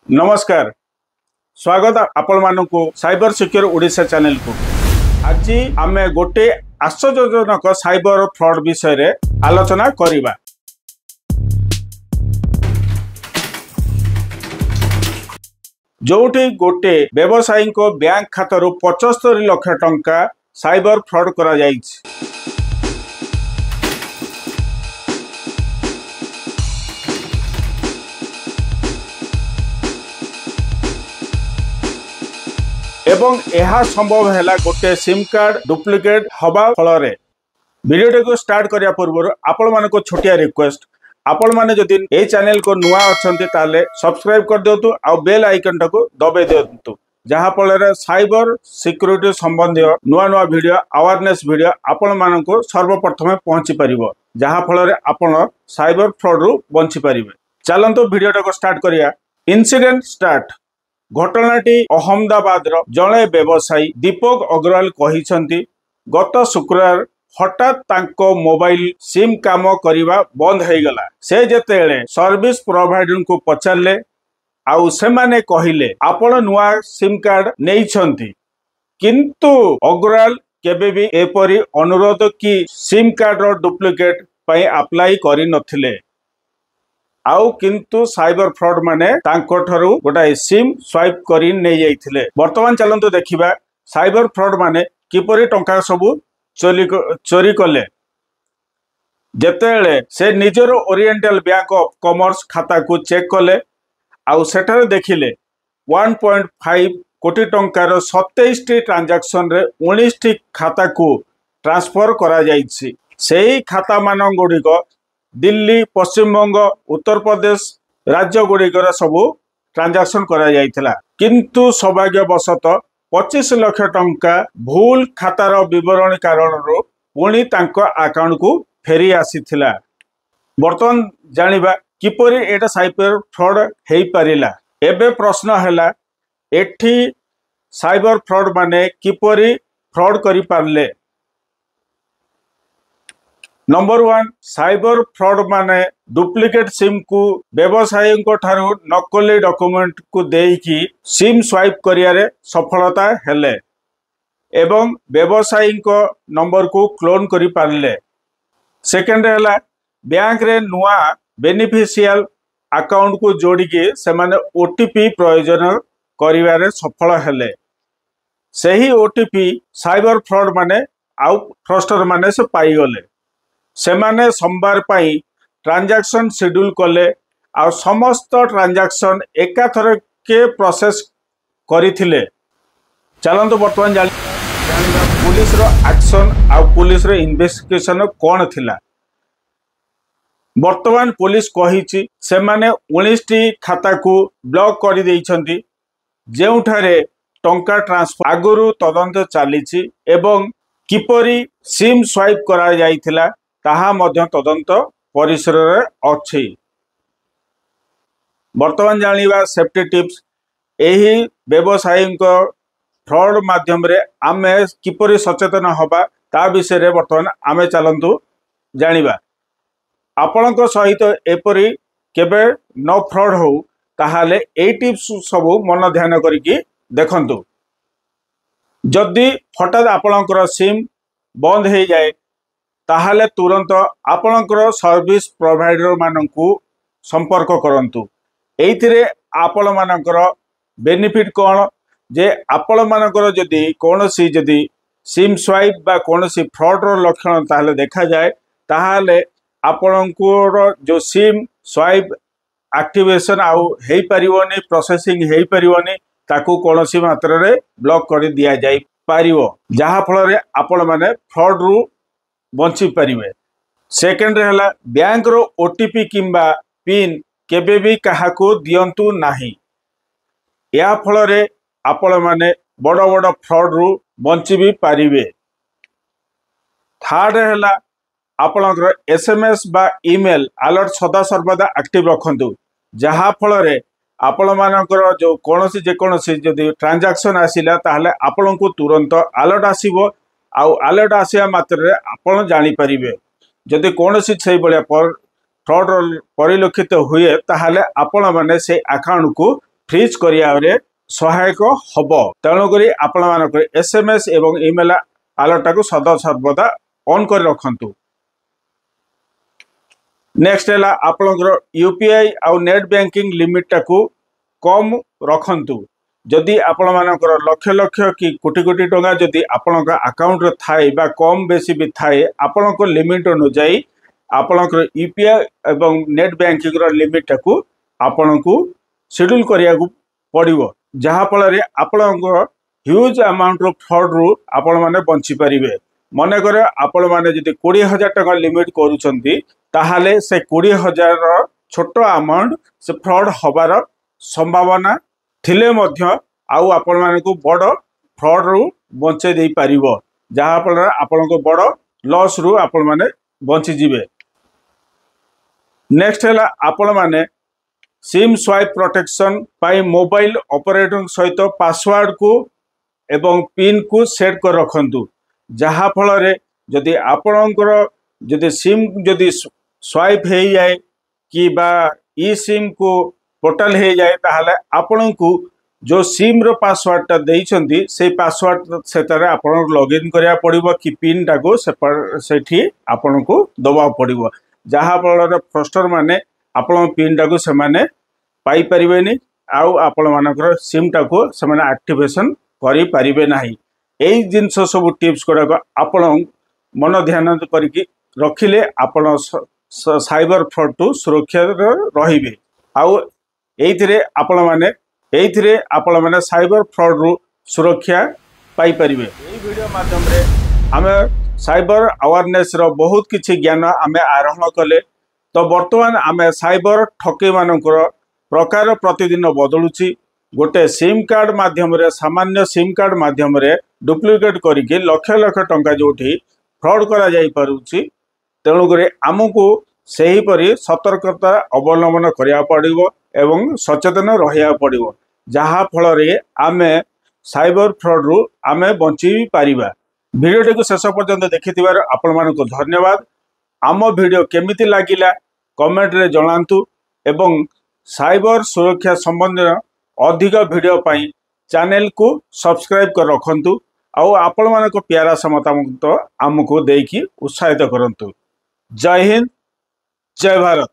नमस्कार स्वागत आपण मानकु साइबर सिक्योर ओडिशा चैनल को। आज आम गोटे आश्चर्यजनक साइबर फ्रॉड विषय रे आलोचना करिबा। जोठी गोटे व्यवसायी को बैंक खातारू 75 लाख टंका साइबर फ्रॉड करा जाइछ। एवं यह संभव है गोटे सिम कार्ड डुप्लिकेट हवा फल वीडियो को स्टार्ट करने पूर्व आपण मान को छोटिया रिक्वेस्ट आपण मैंने जदि ये चैनल को नुआ अच्छा सब्सक्राइब कर दिंतु आ बेल आइकन टाको दबे दिंतु जहाँफल साइबर सिक्योरिटी संबंधी नुआ नुआ वीडियो अवेयरनेस वीडियो आपण मान को सर्वप्रथम पहुंची पार जहाँफल आपण साइबर फ्रॉड रु बंची पारे। चलतु वीडियो टाको स्टार्ट करिया। Incident start. घटनाटी अहमदाबाद जड़े व्यवसायी दीपक अग्रवाल कहिसंती गत शुक्रवार हठात तांको मोबाइल सिम काम करिबा बंद हो गला। से जेतेले सर्विस प्रोवाइडर को पचारले आउ से माने कहिले आपण नुआ सिम कार्ड नेइछंती, किंतु अग्रवाल केबे भी एपरी अनुरोध कि सिम कार्ड रो डुप्लिकेट पई अप्लाई करि नथिले। आउ किंतु साइबर फ्रॉड माने तांको ठरू गोटाए सिम स्वाइप करी नै जाइथिले। वर्तमान चलंतु देखिबा साइबर फ्रॉड माने किपरि टंका सबु चोरी कले। जेतेले से निजर ओरिएंटल बैंक ऑफ कॉमर्स खाता को चेक कले आउ सेठारे देखिले 1.5 कोटी टंकार 27 टी ट्रांजैक्शन रे 19 टी खाता को ट्रांसफर करा जाइछि। सेही खाता मान गुड़िक दिल्ली, पश्चिमबंग, उत्तर प्रदेश राज्य गुड़िकर सबू ट्रांजैक्शन करा जाइथिला, किंतु सौभाग्यवशत 25 लाख टंका भूल खातार विवरण कारण पुणी तांको अकाउंट को फेरी आसीथिला। वर्तमान जानिबा किपरि एटा साइबर फ्रॉड हेई परिला। एबे प्रश्न हैला एठी साइबर फ्रॉड माने किपरि फ्रॉड करि पारले। नंबर 1 साइबर फ्रॉड माने डुप्लिकेट सिम को व्यवसायी को ठारू नकली डॉक्यूमेंट को देकी सिम स्वाइप करियारे सफलता हेले एवं व्यवसायी को नंबर को क्लोन करि पारले। सेकेंड हैला बैंक रे नुआ बेनिफिशियल अकाउंट को जोड़ी के से माने ओटीपी प्रयोजन करिवारे सफल हेले। सही ओटीपी साइबर फ्रॉड माने आउ फ्रॉस्टर माने से पाई गले। से माने सोमवार पाई ट्रांजैक्शन शेड्यूल कले आ समस्त ट्रांजैक्शन एकाथर के प्रोसेस करिथिले। चलंतु वर्तमान जानिबा पुलिस रो एक्शन आ पुलिस रो इन्वेस्टिगेशन कोन थिला। वर्तमान पुलिस कहिछि से माने 19 टी खाता को ब्लॉक करि दैछंती जेउठारे टंका ट्रांसफर आगुरु तदंत चलीछि एवं किपरि सिम स्वाइप करा जाइथिला ताहा मध्य तदंत परिसर रे अछि। वर्तमान जानिबा सेफ्टी टिप्स। एही व्यवसायी को फ्रॉड माध्यम रे आमे किपरि सचेतन हबा ता विषय रे वर्तमान आमे चलंतु जानिबा। आपणक सहित एपरि केबे न फ्रॉड हो ताहाले ए टिप्स सब मन ध्यान करिकि देखंतु। जदि हठात आपणकर सिम बंद हो जाए ताहाले तुरंत आपणकर सर्विस प्रोवाइडर मानकु संपर्क करंतु। एइथिरे आपण मानकर बेनिफिट कोन जे आपण मानकर जदि कोनोसी जदि सिम स्वाइप बा कोनोसी फ्रॉड रो लक्षण ताहाले देखा जाए ताहाले आपणकर जो सिम स्वाइप एक्टिवेशन आउ हेई परिवनी प्रोसेसिंग हेई परिवनी ताकू कोनोसी मात्रा रे ब्लॉक कर दिया जाई पारिवो जहा फल रे आपण माने फ्रॉड रु बंची पारिबे। सेकेंड हैला बैंक रो ओटीपी किंबा पिन केबे भी काहाको दियंतु नाही। या फल रे आपण माने बड़ बड़ फ्रॉड रु बंची भी पारिबे। थर्ड हैला आपणकर एसएमएस बा ईमेल अलर्ट सदा सर्वदा एक्टिव रखंतु जहा फल रे आपण मानकर जो कोनोसी जे कोनोसी जदि ट्रांजैक्शन आसिला ताहले आपण को तुरंत अलर्ट आसीबो आउ अलर्ट आसिया मात्र आपण जानी परिबे। जदि कोनोसी छै बलिया फ्रॉड परिलक्षित हुए ताहले आपण माने से अकाउंट को फ्रीज करियारे सहायक हब। तेणुक आपण SMS एवं ईमेल अलर्ट को सदा सर्वदा ऑन कर रखंतु। नेक्स्ट है आपणकर यूपीआई आउ नेट बैंकिंग लिमिट टाकू कम रखंतु। जदि आपण मानकर लक्ष लक्ष कि कोटी कोटी टंका जदि आपण अकाउंट रे थाए बा कम बेसी भी थाए आपण लिमिट अनुसार आपणकर यूपीआई एवं नेट बैंकिंग रो लिमिट टाकू आपण को शेड्यूल करिया पड़िबो, जहा फल आपणकर ह्यूज अमाउंट रो फ्रॉड रु आपण माने बंची परिबे। मने करे आपण माने जदि 20,000 टका लिमिट करूछंती ताहाले से 20,000 छोट अमाउंट से फ्रॉड हबार संभावना थिले मध्य आउ आपण माने को बड़ फ्रॉड रु बंचे दे परिबो, जहा फल आपण को बड़ लॉस रु आपण माने बंची जिवे। नेक्स्ट है आपण माने सिम स्वाइप प्रोटेक्शन पाई मोबाइल ऑपरेटर सहित पासवर्ड को एवं पिन को सेट कर रखंतु, जहा फल रे जदि आपणकर जदि सिम जदि स्वाइप हो जाए कि बा ई सिम को पोर्टल हो जाए ताहले आपण को जो सिम रो पासवर्ड टा देइछंती से पासवर्ड सेतारे आपण लॉगिन करिया पड़िबो कि पिन टा को सेठी आपण को दबा पड़िबो, जहा फल फ्रस्टर माने आपण पिन टा को से माने पाई परिबेनी आउ आपण मानकर सिम टा को से माने एक्टिवेशन करि परिबे नाही। एई जिंस सब टिप्स गुड़ाक आपण मन ध्यान करके रखिले आपण साइबर फ्रॉड टू सुरक्षा रहिबे। आउ एइथिरे आपण माने साइबर फ्रॉड रु सुरक्षा पाई परिबे। एई वीडियो माध्यम रे आमे साइबर अवेयरनेस रो बहुत किछि ज्ञान आमे आरोहण कले। तो वर्तमान आमे साइबर ठके मानकर प्रकार प्रतिदिन बदलुची। गोटे सिम कार्ड माध्यम रे सामान्य सिम कार्ड माध्यम रे डुप्लिकेट करके लक्ष लक्ष टंका जोठी फ्रॉड करा जाई पारुची। तेणुक आमको सही परी सतर्कता अवलंबन करिया पड़िबो एवं सचेतन रहिया पड़िबो, जहा फल रे आमे साइबर फ्रॉड रु आमे बंची पारिबा। वीडियो को शेष पर्यंत देखिथिबार आपण मानको धन्यवाद। आम वीडियो केमिति लागिला कमेंट रे जणांतु एवं साइबर सुरक्षा संबंधी अधिक वीडियो पाई चैनल को सब्सक्राइब कर रखंतु आउ आपण मानको प्यारा समतामत आमको देकी उत्साहित करंतु। जय हिंद, जय भारत।